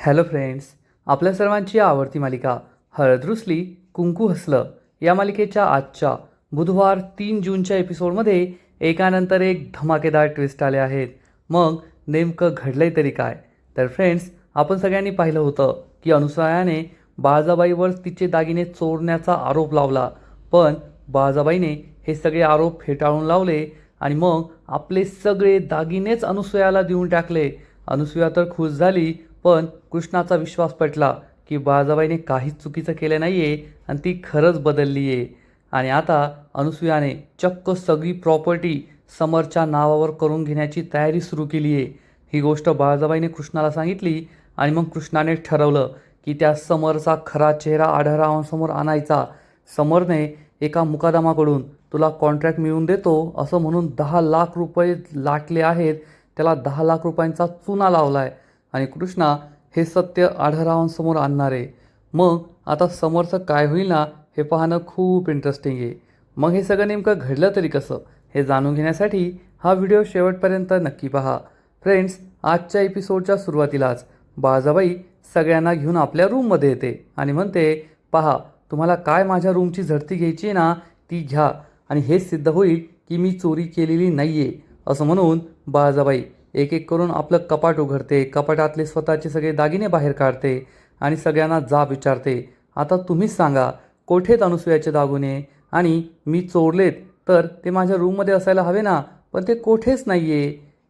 Hello friends, आपल्या सर्वांची आवडती मालिका हळद रुसली कुंकू हसलं या मालिकेच्या आजच्या बुधवार 3 जूनच्या एपिसोडमध्ये एकानंतर एक धमाकेदार ट्विस्ट आले आहेत. मग नेमकं घडलंय तरी काय? तर फ्रेंड्स, आपण सगळ्यांनी पाहिलं होतं की अनुसयाने बाळजाबाईवर तिचे दागिने चोरण्याचा आरोप लावला, पण बाळजाबाईने हे सगळे आरोप फेटाळून लावले आणि मग आपले सगळे दागिनेच अनुसयाला देऊन टाकले. अनुसया तर खुश झाली, पण कृष्णाचा विश्वास पटला की बाळजाबाईने काहीच चुकीचं केलं नाही आहे आणि ती खरंच बदलली आहे. आणि आता अनुसयाने चक्क सगळी प्रॉपर्टी समरच्या नावावर करून घेण्याची तयारी सुरू केली आहे. ही गोष्ट बाळजाबाईने कृष्णाला सांगितली आणि मग कृष्णाने ठरवलं की त्या समरचा खरा चेहरा आढळरावांसमोर आणायचा. समरने एका मुकादमाकडून तुला कॉन्ट्रॅक्ट मिळवून देतो असं म्हणून 10 लाख रुपये लाटले आहेत. त्याला 10 लाख रुपयांचा चुना लावलाय आणि कृष्णा हे सत्य आढळरावांसमोर आणणार आहे. मग आता समोरचं काय होईल ना, हे पाहणं खूप इंटरेस्टिंग आहे. मग हे सगळं नेमकं घडलं तरी कसं, हे जाणून घेण्यासाठी हा व्हिडिओ शेवटपर्यंत नक्की पहा. फ्रेंड्स, आजच्या एपिसोडच्या सुरुवातीलाच बाळजाबाई सगळ्यांना घेऊन आपल्या रूममध्ये येते आणि म्हणते, पहा, तुम्हाला काय माझ्या रूमची झडती घ्यायची आहे ना, ती घ्या आणि हेच सिद्ध होईल की मी चोरी केलेली नाही आहे. असं म्हणून बाळजाबाई एक एक करून आपलं कपाट उघडते, कपाटातले स्वतःचे सगळे दागिने बाहेर काढते आणि सगळ्यांना जाब विचारते, आता तुम्हीच सांगा, कोठेत अनुसयाचे दागिने? आणि मी चोरलेत तर ते माझ्या रूममध्ये असायला हवे ना, पण ते कोठेच नाही आहे.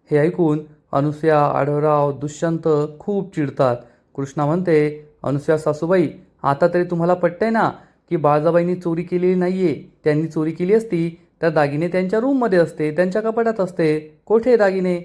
हे ऐकून अनुसया, आढळराव, दुष्यंत खूप चिडतात. कृष्णा म्हणते, अनुसया सासूबाई, आता तरी तुम्हाला पटतंय ना की बाळजाबाईंनी चोरी केलेली नाही आहे. त्यांनी चोरी केली असती तर दागिने त्यांच्या रूममध्ये असते, त्यांच्या कपाटात असते. कोठे दागिने?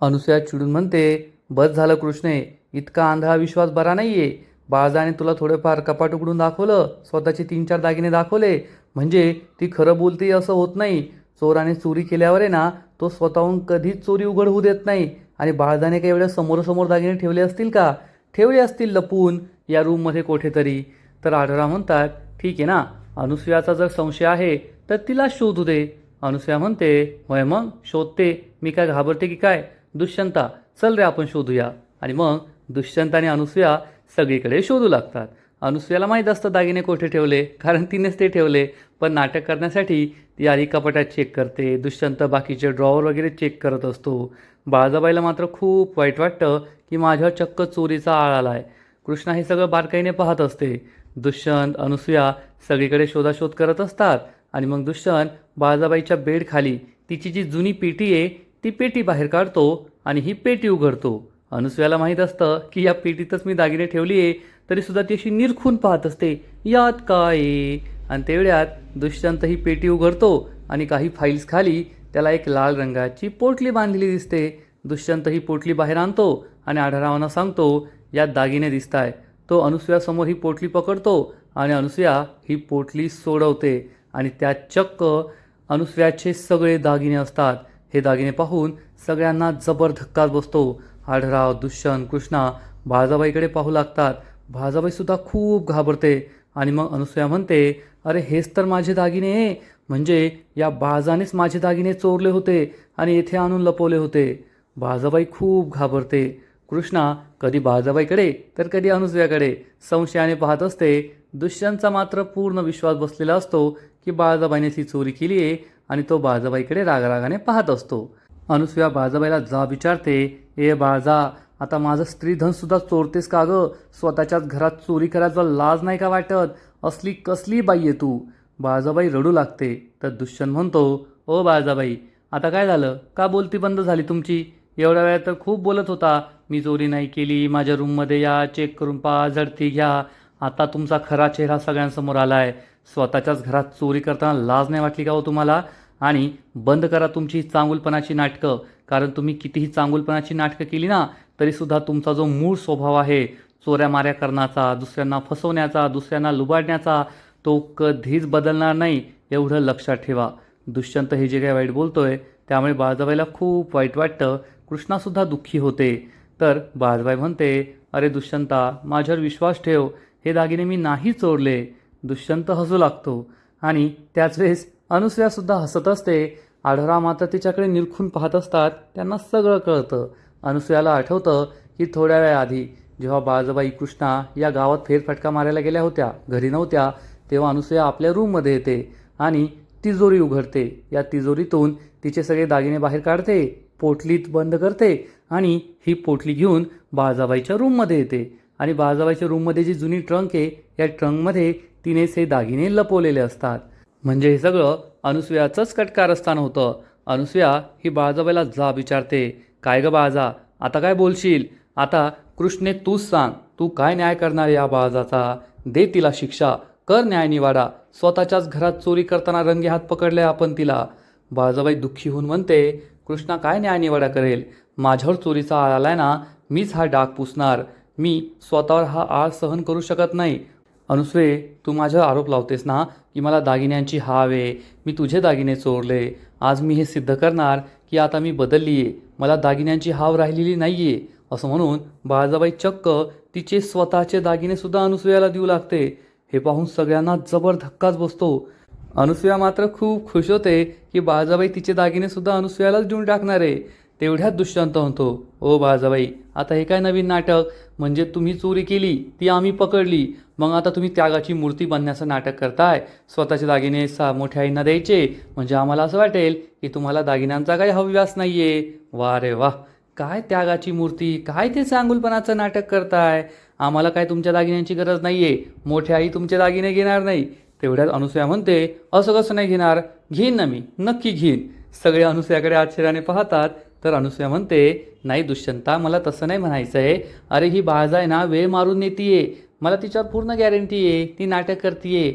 अनुसया चिडून म्हणते, बस झालं कृष्णे, इतका आंधळा विश्वास बरा नाही आहे. बाळजाने तुला थोडेफार कपाट उघडून दाखवलं, स्वतःचे 3-4 दागिने दाखवले म्हणजे ती खरं बोलते असं होत नाही. चोराने चोरी केल्यावर आहे ना, तो स्वतःहून कधीच चोरी उघड होऊ देत नाही. आणि बाळजाने काही एवढ्या समोरासमोर दागिने ठेवले असतील का? ठेवले असतील लपून या रूममध्ये कुठेतरी. तर आढळराव म्हणतात, ठीक आहे ना, अनुसयाचा जर संशय आहे तर तिला शोधू दे. अनुसया म्हणते, होय मग शोधते, मी काय घाबरते की काय? दुष्यंता, चल रे आपण शोधूया. आणि मग दुष्यंत आणि अनुसया सगळीकडे शोधू लागतात. अनुसयाला माहीत असतं दागिने कोठे ठेवले, कारण तिनेच ते ठेवले. पण नाटक करण्यासाठी ती आधी कपाटात चेक करते, दुष्यंत बाकीचे ड्रॉवर वगैरे चेक करत असतो. बाळजाबाईला मात्र खूप वाईट वाटतं की माझ्यावर चक्क चोरीचा आळ आला आहे. कृष्णा हे सगळं बारकाईने पाहत असते. दुष्यंत, अनुसया सगळीकडे शोधाशोध करत असतात. आणि मग दुष्यंत बाळजाबाईच्या बेडखाली तिची जी जुनी पेटी आहे ती पेटी बाहेर काढतो आणि ही पेटी उघडतो. अनुसयाला माहीत असतं की या पेटीतच मी दागिने ठेवली आहे, तरीसुद्धा ती अशी निरखून पाहत असते, यात काय आहे? आणि तेवढ्यात दुष्यंत ही पेटी उघडतो आणि काही फाईल्स खाली त्याला एक लाल रंगाची पोटली बांधलेली दिसते. दुष्यंत ही पोटली बाहेर आणतो आणि आढळरावांना सांगतो, यात दागिने दिसताय. तो अनुसयासमोर ही पोटली पकडतो आणि अनुसया ही पोटली सोडवते आणि त्यात चक्क अनुसयाचे सगळे दागिने असतात. हे दागिने पाहून सगळ्यांना जबर धक्काच बसतो. आढळराव, दुष्यंत, कृष्णा बाळजाबाईकडे पाहू लागतात. बाळजाबाईसुद्धा खूप घाबरते आणि मग अनुसया म्हणते, अरे हेच तर माझे दागिने आहे, म्हणजे या बाळजानेच माझे दागिने चोरले होते आणि येथे आणून लपवले होते. बाळजाबाई खूप घाबरते. कृष्णा कधी बाळजाबाईकडे तर कधी अनुसयाकडे संशयाने पाहत असते. दुष्यंतचा मात्र पूर्ण विश्वास बसलेला असतो की बाळजाबाईने ती चोरी केली आहे आणि तो बाळजाबाईकडे रागारागाने पाहत असतो. अनुसया बाळजाबाईला जाब विचारते, ए बाळजा, आता माझं स्त्रीधनसुद्धा चोरतेस का गं? स्वतःच्याच घरात चोरी करायचा लाज नाही का वाटत? असली कसली बाई आहे तू? बाळजाबाई रडू लागते. तर दुष्यंत म्हणतो, ओ बाळजाबाई, आता काय झालं? का बोलती बंद झाली तुमची? एवढ्या वेळात तर खूप बोलत होता, मी चोरी नाही केली, माझ्या रूममध्ये या, चेक करून पहा, झडती घ्या. आता तुमचा खरा चेहरा सगळ्यांसमोर आलाय. स्वतःच्याच घरात चोरी करताना लाज नाही वाटली का हो तुम्हाला? आणि बंद करा तुमची चांगुलपणाची नाटकं, कारण तुम्ही कितीही चांगुलपणाची नाटकं केली ना, तरीसुद्धा तुमचा जो मूळ स्वभाव आहे चोऱ्या माऱ्या करण्याचा, दुसऱ्यांना फसवण्याचा, दुसऱ्यांना लुबाडण्याचा, तो कधीच बदलणार नाही, एवढं लक्षात ठेवा. दुष्यंत हे जे काही वाईट बोलतोय त्यामुळे बाळजाबाईला खूप वाईट वाटतं. कृष्णासुद्धा दुःखी होते. तर बाळजाबाई म्हणते, अरे दुष्यंता, माझ्यावर विश्वास ठेव, हे दागिने मी नाही चोरले. दुष्यंत हसू लागतो आणि त्याच वेळेस अनुसयासुद्धा हसत असते. आढळराव मात्र तिच्याकडे निरखून पाहत असतात. त्यांना सगळं कळतं. अनुसयाला आठवतं की थोड्या वेळाआधी जेव्हा बाळजाबाई कृष्णा या गावात फेरफटका मारायला गेल्या होत्या, घरी नव्हत्या, तेव्हा अनुसूया आपल्या रूममध्ये येते आणि तिजोरी उघडते. या तिजोरीतून तिचे सगळे दागिने बाहेर काढते, पोटलीत बंद करते आणि ही पोटली घेऊन बाळजाबाईच्या रूममध्ये येते. आणि बाळजाबाईच्या रूममध्ये जी जुनी ट्रंक आहे, या ट्रंकमध्ये तिनेच हे दागिने लपवलेले असतात. म्हणजे हे सगळं अनुसूयाचंच कटकारस्थान होतं. अनुसूया ही बाळजाबाईला जाब विचारते, काय ग बाळजा, आता काय बोलशील? आता कृष्णे तूच सांग, तू काय न्याय करणार या बाळजाचा? दे तिला शिक्षा, कर न्याय निवाडा. स्वतःच्याच घरात चोरी करताना रंगे हात पकडले आपण तिला. बाळजाबाई दुःखी होऊन म्हणते, कृष्णा काय न्याय निवाडा करेल? माझ्यावर चोरीचा आळ आलाय ना, मीच हा डाग पुसणार. मी स्वतःवर हा आळ सहन करू शकत नाही. अनुसूये, तू माझ्यावर आरोप लावतेस ना की मला दागिन्यांची हाव आहे, मी तुझे दागिने चोरले. आज मी हे सिद्ध करणार की आता मी बदलली आहे, मला दागिन्यांची हाव राहिलेली नाही आहे. असं म्हणून बाळजाबाई चक्क तिचे स्वतःचे दागिनेसुद्धा अनुसूयाला देऊ लागते. हे पाहून सगळ्यांना जबर धक्काच बसतो. अनुसूया मात्र खूप खुश होते की बाळजाबाई तिचे दागिनेसुद्धा अनुसूयालाच देऊन टाकणार आहे. तेवढ्यात दुष्यंत म्हणतो, ओ बाळजाबाई, आता हे काय नवीन नाटक? म्हणजे तुम्ही चोरी केली, ती आम्ही पकडली, मग आता तुम्ही त्यागाची मूर्ती बनण्याचं नाटक करताय. स्वतःचे दागिने मोठ्या आईंना द्यायचे म्हणजे आम्हाला असं वाटेल की तुम्हाला दागिन्यांचा काही हव्यास नाही आहे. वा रे वा, काय त्यागाची मूर्ती, काय ते चांगुलपणाचं नाटक करताय? आम्हाला काय तुमच्या दागिन्यांची गरज नाही आहे, मोठ्या आई तुमचे दागिने घेणार नाही. तेवढ्यात अनुसूया म्हणते, असं कसं नाही घेणार? घेईन ना मी, नक्की घेईन. सगळे अनुसूयाकडे आश्चर्याने पाहतात. तर अनुसूया म्हणते, नाही दुष्यंता, मला तसं नाही म्हणायचं आहे. अरे ही बाळजा आहे ना, वेळ मारून नेतीये, मला तिच्यावर पूर्ण गॅरंटी आहे. ती नाटक करतीये,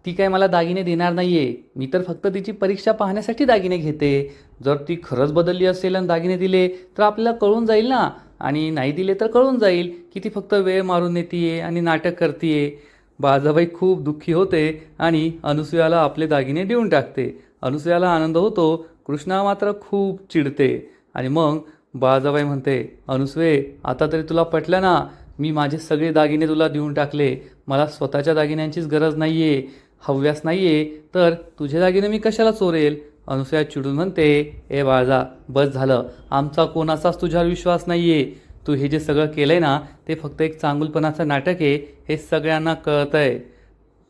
ती काय मला दागिने देणार नाही आहे. मी तर फक्त तिची परीक्षा पाहण्यासाठी दागिने घेते. जर ती खरंच बदलली असेल आणि दागिने दिले तर आपल्याला कळून जाईल ना, आणि नाही दिले तर कळून जाईल की ती फक्त वेळ मारून नेतीये आणि नाटक करतीये. बाळजाबाई खूप दुःखी होते आणि अनुसूयाला आपले दागिने देऊन टाकते. अनुसूयाला आनंद होतो, कृष्णा मात्र खूप चिडते. आणि मग बाळजाबाई म्हणते, अनुसूये, आता तरी तुला पटलं ना, मी माझे सगळे दागिने तुला देऊन टाकले, मला स्वतःच्या दागिन्यांचीच गरज नाही आहे, हव्यास नाही आहे, तर तुझे दागिने मी कशाला चोरेल? अनुसूया चिडून म्हणते, ए बाळजा, बस झालं, आमचा कोणाचाच तुझ्यावर विश्वास नाही आहे. तू हे जे सगळं केलं आहे ना, ते फक्त एक चांगुलपणाचं नाटक आहे, हे सगळ्यांना कळतं आहे.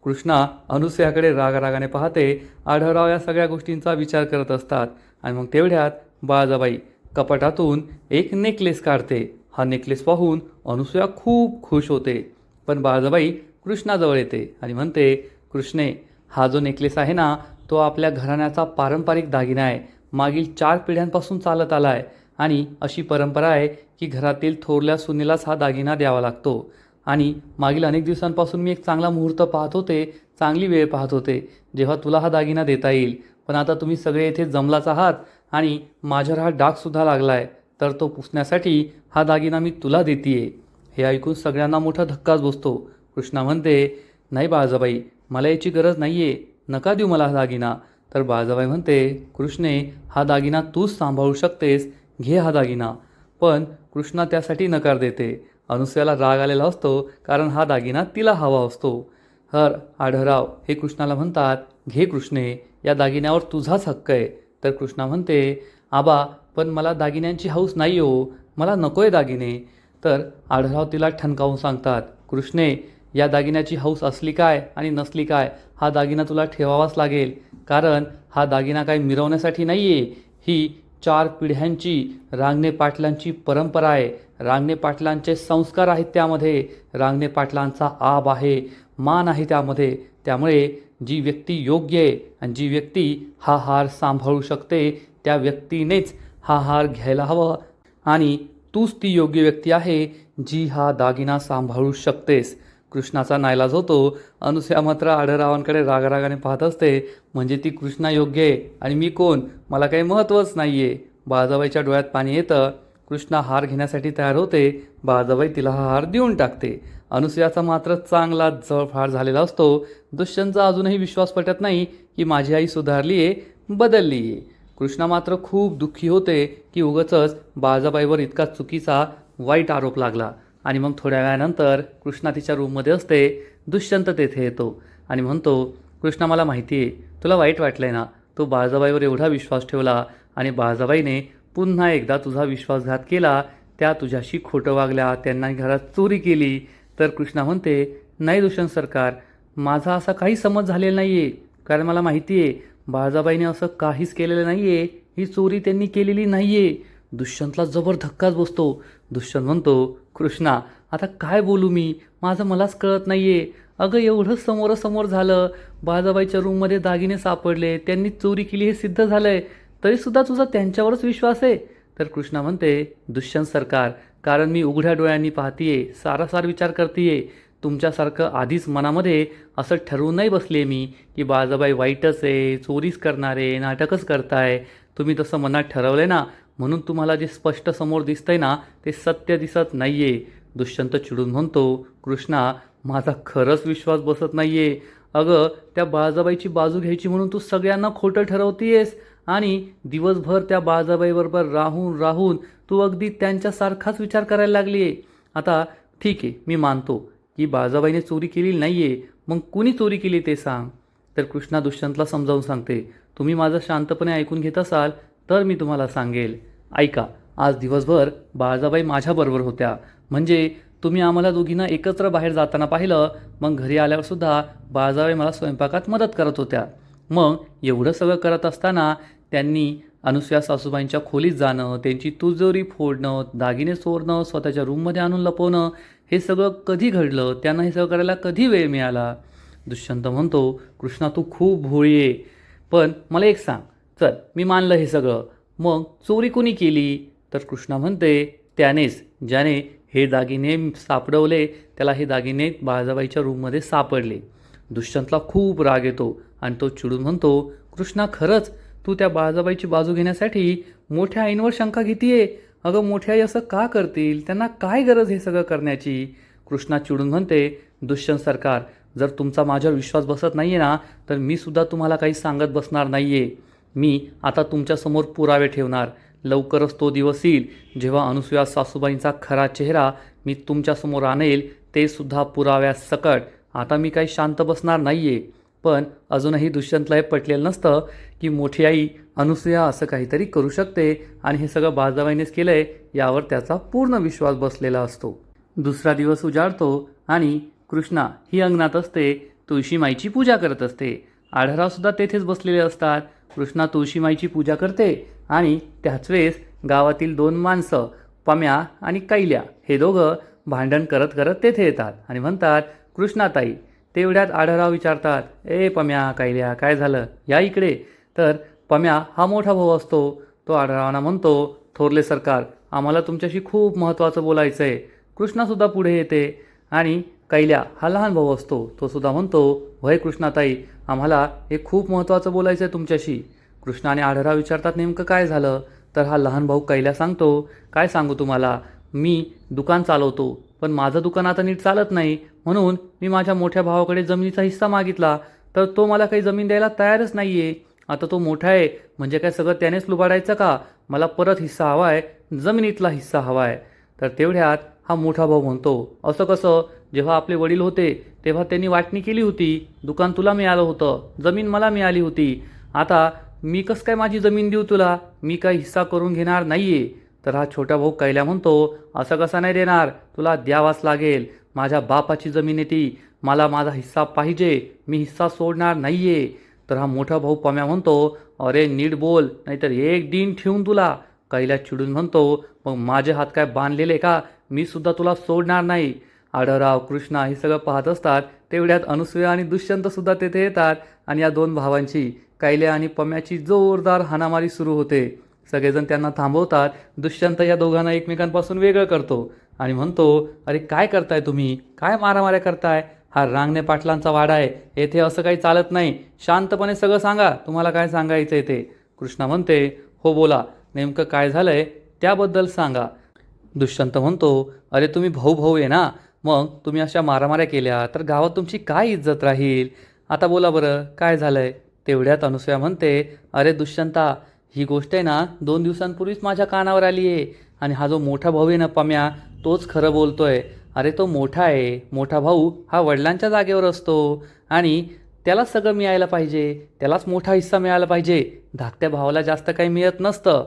कृष्णा अनुसूयाकडे रागारागाने पाहते. आढळराव या सगळ्या गोष्टींचा विचार करत असतात. आणि मग तेवढ्यात बाळजाबाई कपाटातून एक नेकलेस काढते. हा नेकलेस पाहून अनुसूया खूप खुश होते. पण बाळजाबाई कृष्णाजवळ येते आणि म्हणते, कृष्णे, हा जो नेकलेस आहे ना, तो आपल्या घराण्याचा पारंपरिक दागिना आहे. मागील 4 पिढ्यांपासून चालत आला आहे आणि अशी परंपरा आहे की घरातील थोरल्या सुनेलाच हा दागिना द्यावा लागतो. आणि मागील अनेक दिवसांपासून मी एक चांगला मुहूर्त पाहत होते, चांगली वेळ पाहत होते, जेव्हा तुला हा दागिना देता येईल. पण आता तुम्ही सगळे येथे जमलाच आहात आणि माझ्यावर हा डागसुद्धा लागला आहे, तर तो पुसण्यासाठी हा दागिना मी तुला देतीये. हे ऐकून सगळ्यांना मोठा धक्काच बसतो. कृष्णा म्हणते, नाही बाळजाबाई, मला याची गरज नाही आहे, नका देऊ मला हा दागिना. तर बाळजाबाई म्हणते, कृष्णे, हा दागिना तूच सांभाळू शकतेस, घे हा दागिना. पण कृष्णा त्यासाठी नकार देते. अनुसूयाला राग आलेला असतो, कारण हा दागिना तिला हवा असतो. तर आढळराव हे कृष्णाला म्हणतात, घे कृष्णे, या दागिन्यावर तुझाच हक्क आहे. तर कृष्णा म्हणते, आबा, पण मला दागिन्यांची हौस नाही हो, मला नको आहे दागिने. तर आढळराव तिला ठणकावून सांगतात, कृष्णे, या दागिन्याची हौस असली काय आणि नसली काय, हा दागिना तुला ठेवावाच लागेल. कारण हा दागिना काही मिरवण्यासाठी नाही आहे, ही 4 पिढ्यांची रांगणे पाटलांची परंपरा आहे. रांगणे पाटलांचे संस्कार आहेत त्यामध्ये, रांगणे पाटलांचा आब आहे, मान आहे त्यामध्ये. त्यामुळे जी व्यक्ती योग्य आहे आणि जी व्यक्ती हा हार सांभाळू शकते, त्या व्यक्तीनेच हा हार घ्यायला हवं. आणि तूच ती योग्य व्यक्ती आहे जी हा दागिना सांभाळू शकतेस. कृष्णाचा नाईलाज होतो. अनुसूया मात्र आढळरावांकडे रागारागाने पाहत असते. म्हणजे ती कृष्णा योग्य आहे आणि मी कोण, मला काही महत्त्वच नाही आहे. बाळजाबाईच्या डोळ्यात पाणी येतं. कृष्णा हार घेण्यासाठी तयार होते. बाळजाबाई तिला हा हार देऊन टाकते. अनुसूयाचा मात्र चांगला जळफाड झालेला असतो. दुष्यंतचा अजूनही विश्वास पटत नाही की माझी आई सुधारली आहे, बदलली आहे. कृष्णा मात्र खूप दुःखी होते की उगाचच बाळजाबाईवर इतका चुकीचा वाईट आरोप लागला. आणि मग थोड्या वेळानंतर कृष्णा तिच्या रूममध्ये असते. दुष्यंत तेथे येतो आणि म्हणतो, कृष्णा, मला माहिती आहे तुला वाईट वाटलं आहे ना, तू बाळजाबाईवर एवढा विश्वास ठेवला आणि बाळजाबाईने पुन्हा एकदा तुझा विश्वासघात केला, त्या तुझ्याशी खोटं वागल्या, त्यांना घरात चोरी केली. तर कृष्णा म्हणते, नाही दुष्यंत सरकार, माझा असा काही समज झालेला नाही आहे. कारण मला माहिती आहे बाळजाबाईने असं काहीच केलेलं नाही आहे, ही चोरी त्यांनी केलेली नाही आहे. दुष्यंतला जबर धक्काच बसतो. दुष्यंत म्हणतो, कृष्णा आता काय बोलू मी, माझं मलाच कळत नाही आहे. अगं एवढं समोरासमोर झालं, बाळजाबाईच्या रूममध्ये दागिने सापडले, त्यांनी चोरी केली हे सिद्ध झालं आहे, तरीसुद्धा तुझा त्यांच्यावरच विश्वास आहे. तर कृष्णा म्हणते, दुष्यंत सरकार, कारण मी उघड्या डोळ्यांनी पाहतीये, सारासार विचार करतीये. तुमच्यासारखं आधीच मनामध्ये असं ठरवून नाही बसले मी की बाळजाबाई वाईटच आहे, चोरीच करणारे, नाटकच करताय. तुम्ही तसं मनात ठरवलंय ना, म्हणून तुम्हाला जे स्पष्ट समोर दिसतंय ना ते सत्य दिसत नाहीये. दुष्यंत चिडून म्हणतो, कृष्णा माझा खरंच विश्वास बसत नाहीये. अगं त्या बाळजाबाईची बाजू घ्यायची म्हणून तू सगळ्यांना खोटं ठरवतीयेस आणि दिवसभर त्या बाळजाबाईबरोबर राहून राहून तू अगदी त्यांच्यासारखाच विचार करायला लागली आहे. आता ठीक आहे, मी मानतो की बाळजाबाईने चोरी केलेली नाही आहे, मग कुणी चोरी केली ते सांग. तर कृष्णा दुष्यंतला समजावून सांगते, तुम्ही माझं शांतपणे ऐकून घेत असाल तर मी तुम्हाला सांगेल. ऐका, आज दिवसभर बाळजाबाई माझ्याबरोबर होत्या, म्हणजे तुम्ही आम्हाला दोघींना एकत्र बाहेर जाताना पाहिलं, मग घरी आल्यावरसुद्धा बाळजाबाई मला स्वयंपाकात मदत करत होत्या. मग एवढं सगळं करत असताना त्यांनी अनुसूया सासूबाईंच्या खोलीत जाणं, त्यांची तुजोरी फोडणं, दागिने चोरणं, स्वतःच्या रूममध्ये आणून लपवणं, हे सगळं कधी घडलं, त्यांना हे सगळं करायला कधी वेळ मिळाला. दुष्यंत म्हणतो, कृष्णा तू खूप भोळी आहे, पण मला एक सांग, चल मी मानलं हे सगळं, मग चोरी कोणी केली. तर कृष्णा म्हणते, त्यानेच, ज्याने हे दागिने सापडवले त्याला हे दागिने बाळजाबाईच्या रूममध्ये सापडले. दुष्यंतला खूप राग येतो आणि तो चिडून म्हणतो, कृष्णा खरंच तू त्या बाळजाबाईची बाजू घेण्यासाठी मोठ्या आईंवर शंका घेतीये. अगं मोठ्या आई असं का करतील, त्यांना काय गरज हे सगळं करण्याची. कृष्णा चिडून म्हणते, दुष्यंत सरकार, जर तुमचा माझ्यावर विश्वास बसत नाही आहे ना तर मी सुद्धा तुम्हाला काही सांगत बसणार नाही आहे. मी आता तुमच्यासमोर पुरावे ठेवणार. लवकरच तो दिवस येईल जेव्हा अनुसूया सासूबाईंचा खरा चेहरा मी तुमच्यासमोर आणेल, ते सुद्धा पुराव्यासकट. आता मी काही शांत बसणार नाही आहे. पण अजूनही दुष्यंतला हे पटलेलं नसतं की मोठी आई अनुसूया असं काहीतरी करू शकते आणि हे सगळं बाळजाबाईनेच केलं आहे यावर त्याचा पूर्ण विश्वास बसलेला असतो. दुसरा दिवस उजाडतो आणि कृष्णा ही अंगणात असते, तुळशीमाईची पूजा करत असते. आढळरावसुद्धा तेथेच बसलेले असतात. कृष्णा तुळशीमाईची पूजा करते आणि त्याच वेळेस गावातील दोन माणसं, पम्या आणि कैल्या, हे दोघं भांडण करत करत तेथे येतात आणि म्हणतात, कृष्णाताई. तेवढ्यात आढळराव विचारतात, ए पम्या, कैल्या, काय झालं, या इकडे. तर पम्या हा मोठा भाऊ असतो. तो आढळरावांना म्हणतो, थोरले सरकार, आम्हाला तुमच्याशी खूप महत्त्वाचं बोलायचं आहे. कृष्णासुद्धा पुढे येते आणि कैल्या हा लहान भाऊ असतो. तो सुद्धा म्हणतो, वय कृष्णाताई, आम्हाला हे खूप महत्त्वाचं बोलायचं आहे तुमच्याशी. कृष्णा आणि आढळराव विचारतात, नेमकं काय झालं. तर हा लहान भाऊ कैल्या सांगतो, काय सांगू तुम्हाला, मी दुकान चालवतो, पण माझं दुकान आता नीट चालत नाही, म्हणून मी माझ्या मोठ्या भावाकडे जमिनीचा हिस्सा मागितला, तर तो मला काही जमीन द्यायला तयारच नाही आहे. आता तो मोठा आहे म्हणजे काय सगळं त्यानेच लुबाडायचं का, मला परत हिस्सा हवा आहे, जमिनीतला हिस्सा हवा आहे. तर तेवढ्यात हा मोठा भाऊ म्हणतो, असं कसं, जेव्हा आपले वडील होते तेव्हा त्यांनी वाटणी केली होती, दुकान तुला मिळालं होतं, जमीन मला मिळाली होती, आता मी कसं काय माझी जमीन देऊ तुला, मी काही हिस्सा करून घेणार नाही आहे. तर हा छोटा भाऊ कैल्या म्हणतो, असं कसं नाही देणार, तुला द्यावाच लागेल, माझ्या बापाची जमीन आहे ती, मला माझा हिस्सा पाहिजे, मी हिस्सा सोडणार नाही आहे. तर हा मोठा भाऊ पम्या म्हणतो, अरे नीट बोल, नाहीतर एक दिन ठेवून तुला. कैल्या चिडून म्हणतो, मग माझे हात काय बांधलेले का, मी सुद्धा तुला सोडणार नाही. आढळराव, कृष्णा हे सगळं पाहत असतात. तेवढ्यात अनुसूया आणि दुष्यंतसुद्धा तेथे येतात आणि या दोन भावांची, कैल्या आणि पम्याची जोरदार हाणामारी सुरू होते. सगळेजण त्यांना थांबवतात. दुष्यंत या दोघांना एकमेकांपासून वेगळं करतो आणि म्हणतो, अरे काय करताय तुम्ही, काय मारामाऱ्या करताय, हा रांगणे पाटलांचा वाडा आहे, येथे असं काही चालत नाही, शांतपणे सगळं सांगा, तुम्हाला काय सांगायचं आहे ते. कृष्णा म्हणते, हो बोला, नेमकं काय झालंय त्याबद्दल सांगा. दुष्यंत म्हणतो, अरे तुम्ही भाऊ भाऊ आहे ना, मग तुम्ही अशा मारामाऱ्या केल्या तर गावात तुमची काय इज्जत राहील, आता बोला बरं काय झालंय. तेवढ्यात अनुसूया म्हणते, अरे दुष्यंता, ही गोष्ट आहे ना 2 दिवसांपूर्वीच माझ्या कानावर आली आहे आणि हा जो मोठा भाऊ आहे ना पम्या, तोच खरं बोलतोय. अरे तो मोठा आहे, मोठा भाऊ हा वडिलांच्या जागेवर असतो आणि त्यालाच सगळं मिळायला पाहिजे, त्यालाच मोठा हिस्सा मिळायला पाहिजे, धाकट्या भावाला जास्त काही मिळत नसतं.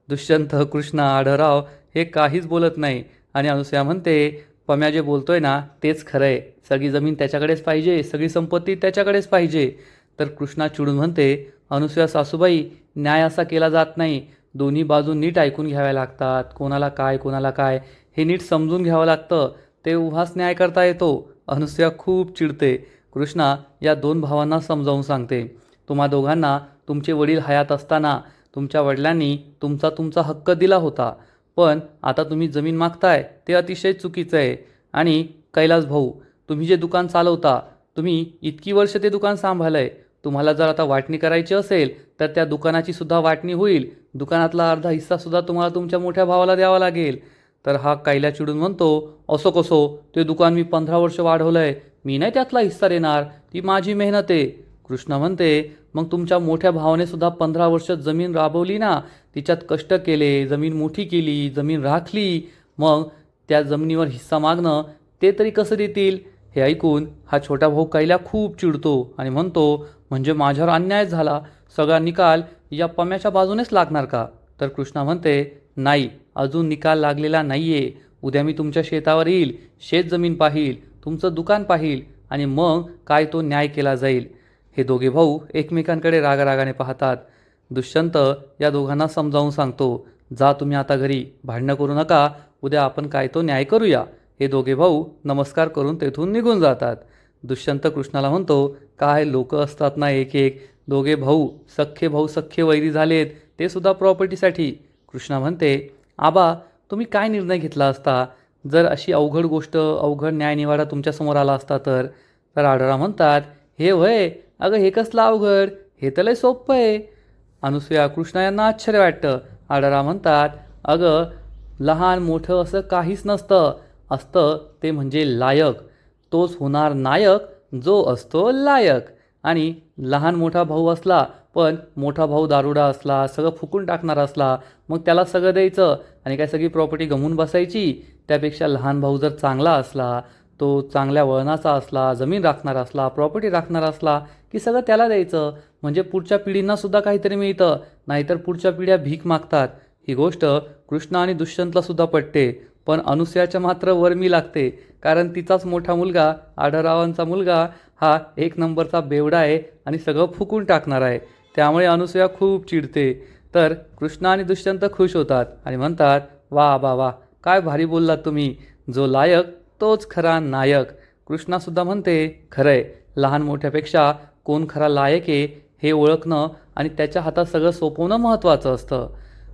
दुष्यंत, कृष्णा, आढळराव हे काहीच बोलत नाही. आणि अनुसूया म्हणते, पम्या जे बोलतोय ना तेच खरं आहे, सगळी जमीन त्याच्याकडेच पाहिजे, सगळी संपत्ती त्याच्याकडेच पाहिजे. तर कृष्णा चिडून म्हणते, अनुसूया सासूबाई, न्याय असा केला जात नाही. दोन्ही बाजू नीट ऐकून घ्याव्या लागतात. कोणाला काय हे नीट समजून घ्यावं लागतं, तेव्हाच न्याय करता येतो. अनुसूया खूप चिडते. कृष्णा या दोन भावांना समजावून सांगते, तुम्हा दोघांना तुमचे वडील हयात असताना तुमच्या वडिलांनी तुमचा हक्क दिला होता, पण आता तुम्ही जमीन मागताय ते अतिशय चुकीचं आहे. आणि कैलास भाऊ, तुम्ही जे दुकान चालवता, तुम्ही इतकी वर्ष ते दुकान सांभाळलंय, तुम्हाला जर आता वाटणी करायची असेल तर त्या दुकानाची सुद्धा वाटणी होईल. दुकानातला अर्धा हिस्सासुद्धा तुम्हाला तुमच्या मोठ्या भावाला द्यावा लागेल. तर हा कैला चिडून म्हणतो, असो कसो, ते दुकान मी 15 वर्ष वाढवलंय, मी नाही त्यातला हिस्सा देणार, ती माझी मेहनत आहे. कृष्णा म्हणते, मग तुमच्या मोठ्या भावाने सुद्धा 15 वर्ष जमीन राबवली ना, तिच्यात कष्ट केले, जमीन मोठी केली, जमीन राखली, मग त्या जमिनीवर हिस्सा मागणं ते तरी कसं देतील? हे ऐकून हा छोटा भाऊ कैला खूप चिडतो आणि म्हणतो, म्हणजे माझ्यावर अन्याय झाला, सगळा निकाल या पम्याच्या बाजूनेच लागणार का? तर कृष्णा म्हणते, नाही, अजून निकाल लागलेला नाहीये. उद्या मी तुमच्या शेतावर येईल, शेत जमीन पाहील, तुमचं दुकान पाहील आणि मग काय तो न्याय केला जाईल. हे दोघे भाऊ एकमेकांकडे रागारागाने पाहतात. दुष्यंत या दोघांना समजावून सांगतो, जा तुम्ही आता घरी, भांडणं करू नका, उद्या आपण काय तो न्याय करूया. हे दोघे भाऊ नमस्कार करून तेथून निघून जातात. दुष्यंत कृष्णाला म्हणतो, काय लोक असतात ना एक एक, दोघे भाऊ सख्खे वैरी झालेत, ते सुद्धा प्रॉपर्टीसाठी. कृष्णा म्हणते, आबा, तुम्ही काय निर्णय घेतला असता जर अशी अवघड गोष्ट, अवघड न्यायनिवाडा तुमच्यासमोर आला असता तर? तर आढळराव म्हणतात, हे वय, अगं हे कसलं अवघड, हे तर लय सोपं आहे. अनुसूया कृष्णा यांना आश्चर्य वाटतं. आढळराव म्हणतात, अगं लहान मोठं असं काहीच नसतं, असतं ते म्हणजे लायक. तोच होणार नायक जो असतो लायक. आणि लहान मोठा भाऊ असला, पण मोठा भाऊ दारुडा असला, सगळं फुकून टाकणारा असला, मग त्याला सगळं द्यायचं आणि काय सगळी प्रॉपर्टी गमवून बसायची. त्यापेक्षा लहान भाऊ जर चांगला असला, तो चांगल्या वळणाचा असला, जमीन राखणारा असला, प्रॉपर्टी राखणारा असला, की सगळं त्याला द्यायचं, म्हणजे पुढच्या पिढींनासुद्धा काहीतरी मिळतं. नाहीतर पुढच्या पिढ्या भीक मागतात. ही गोष्ट कृष्ण आणि दुष्यंतला सुद्धा पटते, पण अनुसूयाच्या मात्र वर्मी लागते, कारण तिचाच मोठा मुलगा, आढळरावांचा मुलगा, हा एक नंबरचा बेवडा आहे आणि सगळं फुकून टाकणार आहे. त्यामुळे अनुसूया खूप चिडते. तर कृष्ण आणि दुष्यंत खुश होतात आणि म्हणतात, वा बा वा, काय भारी बोललात तुम्ही, जो लायक तोच खरा नायक. कृष्णासुद्धा म्हणते, खरंय, लहान मोठ्यापेक्षा कोण खरा लायक आहे हे ओळखणं आणि त्याच्या हातात सगळं सोपवणं महत्त्वाचं असतं.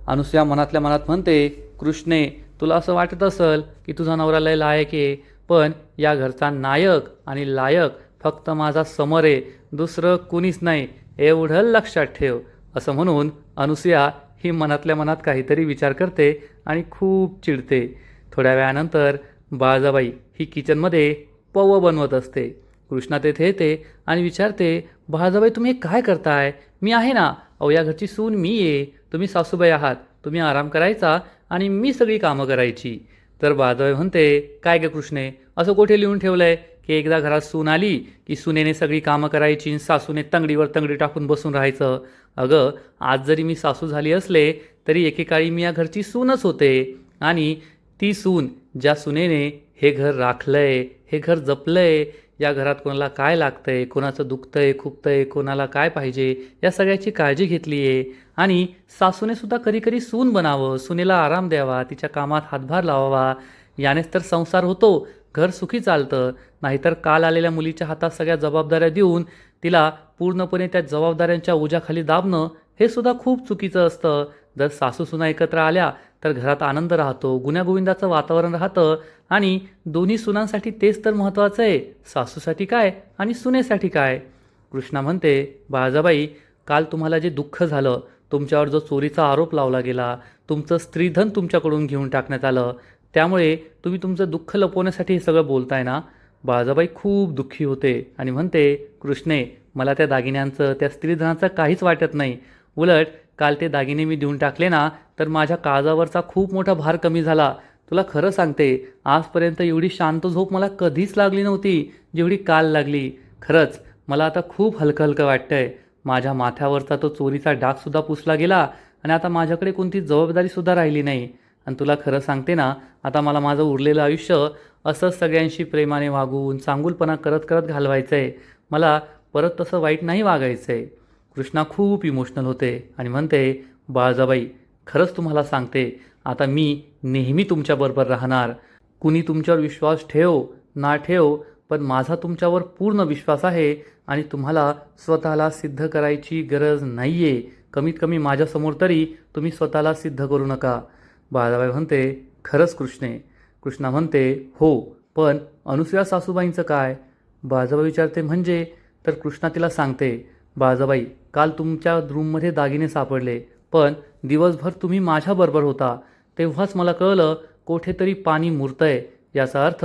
अनुसूया मनातल्या मनात म्हणते, कृष्णे, तुला असं वाटत असेल की तुझा नवरा लय लायक आहे, पण या घरचा नायक आणि लायक फक्त माझा समर आहे, दुसरं कुणीच नाही, एवढं लक्षात ठेव. असं म्हणून अनुसूया ही मनातल्या मनात काहीतरी विचार करते आणि खूप चिडते. थोड्या वेळानंतर बाळजाबाई ही किचनमध्ये पव बनवत असते. कृष्णा तेथे येते आणि विचारते, बाळजाबाई, तुम्ही हे काय करताय? मी आहे ना, अहो या घरची सून मी आहे, तुम्ही सासूबाई आहात, तुम्ही आराम करायचा आणि मी सगळी कामं करायची. तर बाळजाबाई म्हणते, काय ग कृष्णे, असं कुठे लिहून ठेवलंय की एकदा घरात सून आली की सुनेने सगळी कामं करायची, सासूने तंगडीवर तंगडी टाकून बसून राहायचं? अगं, आज जरी मी सासू झाली असले तरी एकेकाळी मी या घरची सूनच होते. आणि ती सून, ज्या सुनेने हे घर राखलंय, हे घर जपलंय, या घरात कोणाला काय लागतंय, कोणाचं दुखतंय खुपतंय, कोणाला काय पाहिजे, या सगळ्याची काळजी घेतली आहे. आणि सासूने सुद्धा कधी कधी सून बनावं, सुनेला आराम द्यावा, तिच्या कामात हातभार लावावा, यानेच तर संसार होतो, घर सुखी चालतं. नाहीतर काल आलेल्या मुलीच्या हातात सगळ्या जबाबदाऱ्या देऊन तिला पूर्णपणे त्या जबाबदाऱ्यांच्या ओझ्याखाली दाबणं हे सुद्धा खूप चुकीचं असतं. जर सासू सुना एकत्र आल्या तर घरात आनंद राहतो, गुण्यागोविंदाचं वातावरण राहतं. आणि दोन्ही सुनांसाठी तेच तर महत्त्वाचं आहे, सासूसाठी काय आणि सुनेसाठी काय. कृष्णा म्हणते, बाळजाबाई, काल तुम्हाला जे दुःख झालं, तुमच्यावर जो चोरीचा आरोप लावला गेला, तुमचं स्त्रीधन तुमच्याकडून घेऊन टाकण्यात आलं, त्यामुळे तुम्ही तुमचं दुःख लपवण्यासाठी हे सगळं बोलताय ना? बाळजाबाई खूप दुःखी होते आणि म्हणते, कृष्णे, मला त्या दागिन्यांचं, त्या स्त्रीधनाचं काहीच वाटत नाही. उलट काल ते दागिने मी देऊन टाकले ना, तर माझ्या काळजावरचा खूप मोठा भार कमी झाला. तुला खरं सांगते, आजपर्यंत एवढी शांत झोप मला कधीच लागली नव्हती जेवढी काल लागली. खरंच मला आता खूप हलकं हलकं वाटतंय. माझ्या माथ्यावरचा तो चोरीचा डागसुद्धा पुसला गेला आणि आता माझ्याकडे कोणती जबाबदारीसुद्धा राहिली नाही. आणि तुला खरं सांगते ना, आता मला माझं उरलेलं आयुष्य असंच सगळ्यांशी प्रेमाने वागून चांगुलपणा करत करत घालवायचं आहे. मला परत तसं वाईट नाही वागायचं आहे. कृष्णा खूप इमोशनल होते आणि म्हणते, बाळजाबाई खरंच तुम्हाला सांगते, आता मी नेहमी तुमच्याबरोबर राहणार. कुणी तुमच्यावर विश्वास ठेव ना ठेव, पण माझा तुमच्यावर पूर्ण विश्वास आहे आणि तुम्हाला स्वतःला सिद्ध करायची गरज नाही आहे. कमीत कमी माझ्यासमोर तरी तुम्ही स्वतःला सिद्ध करू नका. बाळाबाई म्हणते, खरंच कृष्णे. कृष्णा म्हणते, हो, पण अनुसूया सासूबाईंचं काय? बाळाबाई विचारते, म्हणजे? तर कृष्णा तिला सांगते, बाळाबाई काल तुमच्या रूममध्ये दागिने सापडले, पण दिवसभर तुम्ही माझ्याबरोबर होता. तेव्हाच मला कळलं कोठेतरी पाणी मुरतंय. याचा अर्थ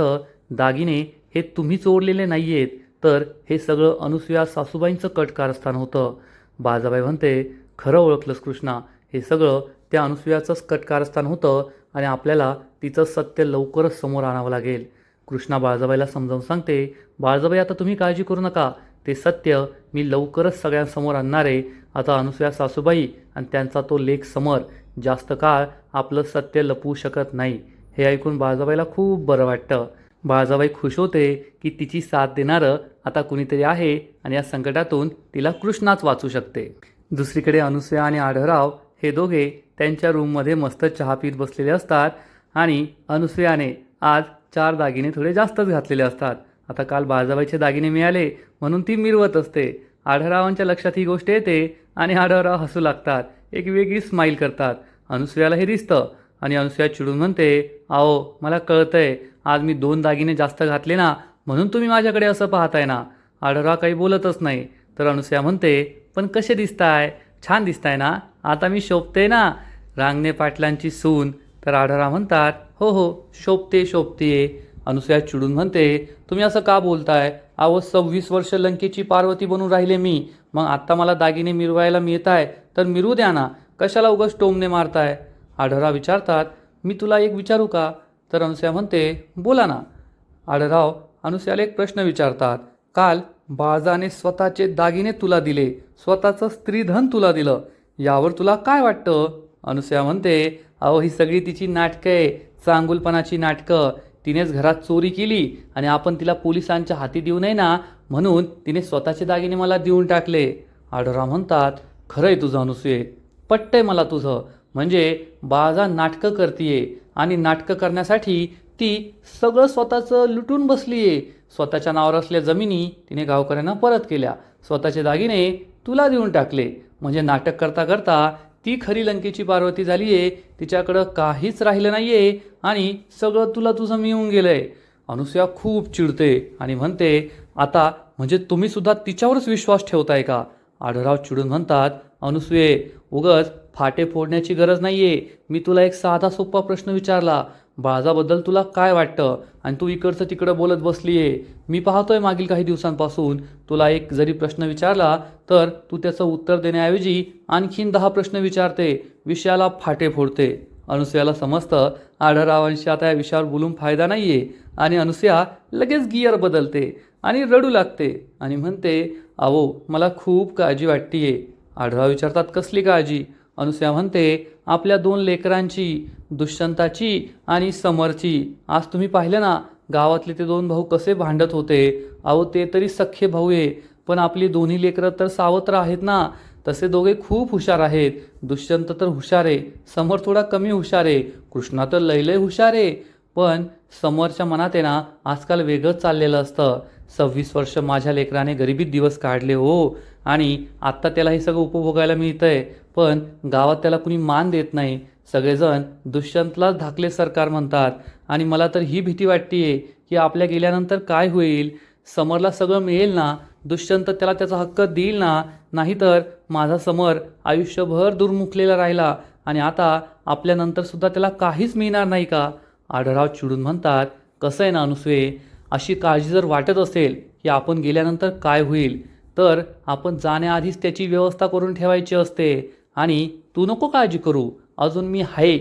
दागिने हे तुम्ही चोरलेले नाही आहेत, तर हे सगळं अनुसूया सासूबाईंचं कट कारस्थान होतं. बाळाबाई म्हणते, खरं ओळखलंस कृष्णा, हे सगळं त्या अनुसूयाचंच कट कारस्थान होतं आणि आपल्याला तिचं सत्य लवकरच समोर आणावं लागेल. कृष्णा बाळाबाईला समजावून सांगते, बाळाबाई आता तुम्ही काळजी करू नका, ते सत्य मी लवकरच सगळ्यांसमोर आणणार आहे. आता अनुसूया सासूबाई आणि त्यांचा तो लेक समर जास्त काळ आपलं सत्य लपवू शकत नाही. हे ऐकून बाळाबाईला खूप बरं वाटतं. बाळाबाई खुश होते की तिची साथ देणारं आता कुणीतरी आहे आणि या संकटातून तिला कृष्णाच वाचू शकते. दुसरीकडे अनुसूया आणि आढळराव हे दोघे त्यांच्या रूममध्ये मस्त चहा पीत बसलेले असतात आणि अनुसूयाने आज 4 दागिने थोडे जास्तच घातलेले असतात. आता काल बाळाबाईचे दागिने मिळाले म्हणून ती मिरवत असते. आढळरावांच्या लक्षात ही गोष्ट येते आणि आढळराव हसू लागतात, एक वेगळी स्माईल करतात. अनुसूयाला हे दिसतं आणि अनुसूया चिडून म्हणते, आओ मला कळतंय, आज मी 2 दागिने जास्त घातले ना, म्हणून तुम्ही माझ्याकडे असं पाहताय ना. आढळराव काही बोलतच नाही. तर अनुसूया म्हणते, पण कसे दिसताय? छान दिसताय ना, आता मी शोभते ना, रांगणे पाटलांची सून. तर आढळराव म्हणतात, हो हो, शोभते शोभते. अनुसूया चिडून म्हणते, तुम्ही असं का बोलताय? अहो 26 वर्ष लंकेची पार्वती बनून राहिले मी, मग आत्ता मला दागिने मिरवायला मिळताय तर मिरवू द्या ना, कशाला उगाच टोमणे मारताय? आढळराव विचारतात, मी तुला एक विचारू का? तर अनुसूया म्हणते, बोला ना. आढळराव अनुसूयाला एक प्रश्न विचारतात, काल बाळाने स्वतःचे दागिने तुला दिले, स्वतःचं स्त्रीधन तुला दिलं, यावर तुला काय वाटतं? अनुसूया म्हणते, अहो ही सगळी तिची नाटकं आहे, चांगुलपणाची नाटकं. तिनेच घरात चोरी केली आणि आपण तिला पोलिसांच्या हाती देऊ नये ना, म्हणून तिने स्वतःचे दागिने मला देऊन टाकले. आढळराव म्हणतात, खरं आहे तुझं अनुसूये, पटतंय मला तुझं. म्हणजे बाळा नाटकं करतीये आणि नाटकं करण्यासाठी ती सगळं स्वतःचं लुटून बसलीये. स्वतःच्या नावावर असलेल्या जमिनी तिने गावकऱ्यांना परत केल्या, स्वतःचे दागिने तुला देऊन टाकले. म्हणजे नाटक करता करता ती खरी लंकेची पार्वती झाली आहे, तिच्याकडं काहीच राहिलं नाही आहे आणि सगळं तुला तुझं मिळून गेलं आहे. अनुसूया खूप चिडते आणि म्हणते, आता म्हणजे तुम्ही सुद्धा तिच्यावरच विश्वास ठेवताय का? आढळराव चिडून म्हणतात, अनुसूये उगाच फाटे फोडण्याची गरज नाही आहे. मी तुला एक साधा सोपा प्रश्न विचारला, बाळाबद्दल तुला काय वाटतं आणि तू इकडचं तिकडं बोलत बसली आहे. मी पाहतोय मागील काही दिवसांपासून तुला एक जरी प्रश्न विचारला तर तू त्याचं उत्तर देण्याऐवजी आणखीन 10 प्रश्न विचारते, विषयाला फाटे फोडते. अनुसूयाला समजतं आढळरावांशी आता या विषयावर बोलून फायदा नाही आहे आणि अनुसूया लगेच गिअर बदलते आणि रडू लागते आणि म्हणते, अहो मला खूप काळजी वाटतीये. आढळराव विचारतात, कसली काळजी? अनुसूया म्हणते, आपल्या 2 लेकरांची, दुष्यंताची आणि समरची. आज तुम्ही पाहिलं ना, गावातले ते 2 भाऊ कसे भांडत होते. अहो ते तरी सख्खे भाऊ आहे, पण आपली दोन्ही लेकरं तर सावत्र आहेत ना. तसे दोघे खूप हुशार आहेत. दुष्यंत तर हुशार आहे, समर थोडा कमी हुशार आहे, कृष्णा तर लय हुशार आहे. पण समरच्या मनात आहे ना आजकाल वेगळंच चाललेलं असतं. 26 वर्ष माझ्या लेकराने गरिबीत दिवस काढले हो, आणि आत्ता त्याला हे सगळं उपभोगायला मिळतंय, पण गावात त्याला कुणी मान देत नाही. सगळेजण दुष्यंतलाच धाकले सरकार म्हणतात आणि मला तर ही भीती वाटतेय की आपल्या गेल्यानंतर काय होईल. समरला सगळं मिळेल ना, दुष्यंत त्याला त्याचा हक्क देईल ना, नाहीतर माझा समर आयुष्यभर दुर्मुखलेला राहिला आणि आता आपल्यानंतरसुद्धा त्याला काहीच मिळणार नाही का? आढळराव चिडून म्हणतात, कसं आहे ना अनुसूये, अशी काळजी जर वाटत असेल की आपण गेल्यानंतर काय होईल, तर आपण जाण्याआधीच त्याची व्यवस्था करून ठेवायची असते. आणि तू नको काळजी करू, अजून मी आहे,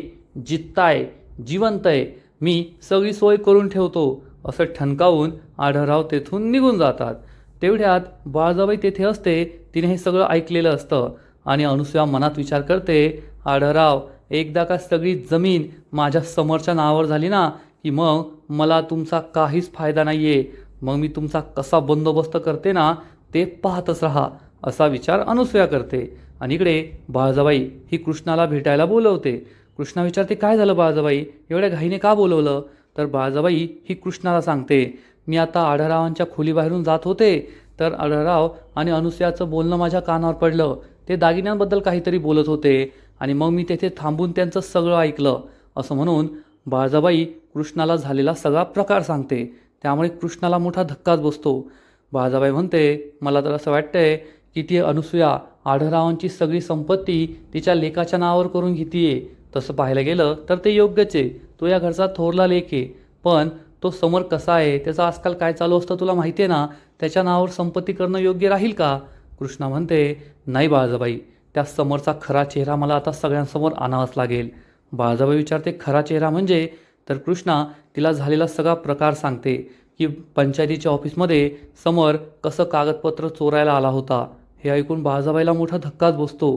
जित्ताय, जिवंत आहे, मी सगळी सोय करून ठेवतो, असं ठणकावून आढळराव तेथून निघून जातात. तेवढ्यात बाळजाबाई तेथे असते. तिने हे सगळं ऐकलेलं असतं आणि अनुसूया मनात विचार करते, आढळराव एकदा का सगळी जमीन माझ्या समोरच्या नावावर झाली ना की मग मला तुमचा काहीच फायदा नाही आहे. मग मी तुमचा कसा बंदोबस्त करते ना ते पाहतच राहा, असा विचार अनुसूया करते. आणि इकडे बाळजाबाई ही कृष्णाला भेटायला बोलवते. कृष्णा विचारते, काय झालं बाळजाबाई, एवढ्या घाईने का बोलवलं? तर बाळजाबाई ही कृष्णाला सांगते, मी आता आढळरावांच्या खोलीबाहेरून जात होते तर आढळराव आणि अनुसूयाचं बोलणं माझ्या कानावर पडलं. ते दागिन्यांबद्दल काहीतरी बोलत होते आणि मग मी तेथे थांबून त्यांचं सगळं ऐकलं. असं म्हणून बाळजाबाई कृष्णाला झालेला सगळा प्रकार सांगते. त्यामुळे कृष्णाला मोठा धक्काच बसतो. बाळजाबाई म्हणते, मला तर असं वाटतंय की ती अनुसूया आढळरावांची सगळी संपत्ती तिच्या लेकाच्या नावावर करून घेतीये. तसं पाहायला गेलं तर ते योग्यच आहे. तो या घरचा थोरला लेक आहे. पण तो समोर कसा आहे, त्याचं आजकाल काय चालू असतं तुला माहिती आहे ना, त्याच्या नावावर संपत्ती करणं योग्य राहील का? कृष्णा म्हणते, नाही बाळजाबाई, त्या समोरचा खरा चेहरा मला आता सगळ्यांसमोर आणावाच लागेल. बाळजाबाई विचारते, खरा चेहरा म्हणजे? तर कृष्णा तिला झालेला सगळा प्रकार सांगते की पंचायतीच्या ऑफिसमध्ये समर कसं कागदपत्र चोरायला आला होता. हे ऐकून बाळजाबाईला मोठा धक्काच बसतो.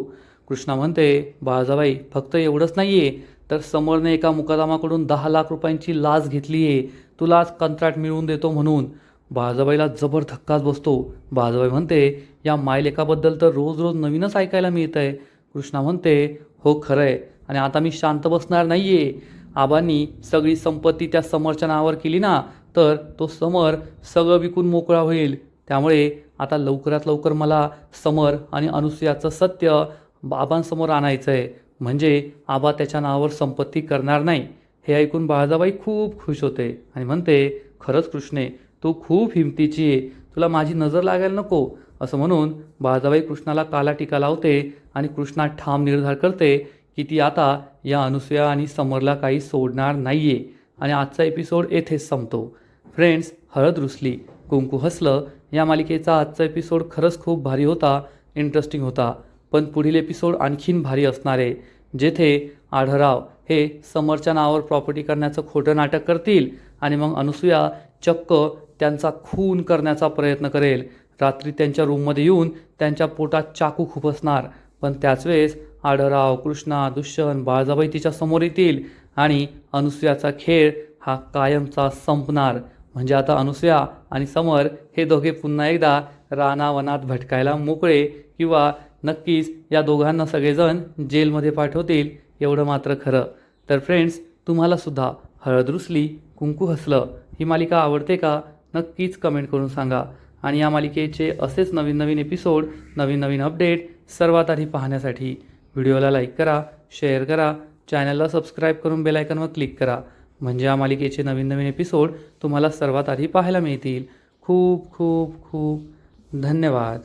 कृष्णा म्हणते, बाळजाबाई फक्त एवढंच नाही आहे तर समरने एका मुकादमाकडून 10 लाख रुपयांची लाच घेतली आहे, तुला आज कंत्राट मिळवून देतो म्हणून. बाळजाबाईला जबर धक्काच बसतो. बाळजाबाई म्हणते, या मायलेकाबद्दल तर रोज रोज नवीनच ऐकायला मिळत आहे. कृष्णा म्हणते, हो खरं आहे, आणि आता मी शांत बसणार नाही आहे. आबांनी सगळी संपत्ती त्या समरच्या नावावर केली ना तर तो समर सगळं विकून मोकळा होईल. त्यामुळे आता लवकरात लवकर मला समर आणि अनुसूयाचं सत्य बाबांसमोर आणायचं आहे, म्हणजे आबा त्याच्या नावावर संपत्ती करणार नाही. हे ऐकून बाळजाबाई खूप खुश होते आणि म्हणते, खरंच कृष्णे, तू खूप हिमतीची आहे, तुला माझी नजर लागायला नको. असं म्हणून बाळजाबाई कृष्णाला काला टीका लावते आणि कृष्णा ठाम निर्धार करते की ती आता या अनुसूया आणि समरला काही सोडणार नाही आहे. आणि आजचा एपिसोड येथेच संपतो. फ्रेंड्स, हळद रुसली कुंकू हसलं या मालिकेचा आजचा एपिसोड खरंच खूप भारी होता, इंटरेस्टिंग होता. पण पुढील एपिसोड आणखीन भारी असणार आहे, जेथे आढळराव हे समरच्या नावावर प्रॉपर्टी करण्याचं खोटं नाटक करतील आणि मग अनुसूया चक्क त्यांचा खून करण्याचा प्रयत्न करेल. रात्री त्यांच्या रूममध्ये येऊन त्यांच्या पोटात चाकू खुपसणार. पण त्याच वेळेस आढळराव, कृष्णा, दुष्यंत, बाळजाबाई तिच्या समोर येतील आणि अनुसूयाचा खेळ हा कायमचा संपणार. म्हणजे आता अनुसूया आणि समर हे दोघे पुन्हा एकदा रानावनात भटकायला मोकळे, किंवा नक्कीच या दोघांना सगळेजण जेलमध्ये पाठवतील, एवढं मात्र खरं. तर फ्रेंड्स, तुम्हालासुद्धा हळद रुसली कुंकू हसलं ही मालिका आवडते का? नक्कीच कमेंट करून सांगा. आणि या मालिकेचे असेच नवीन नवीन एपिसोड, नवीन नवीन अपडेट सर्वात आधी पाहण्यासाठी व्हिडिओला लाईक करा, शेअर करा, चॅनलला सबस्क्राईब करून बेल आयकॉनवर क्लिक करा, म्हणजे या मालिकेचे नवीन नवीन एपिसोड तुम्हाला सर्वात आधी पाहायला मिळतील. खूप खूप खूप धन्यवाद.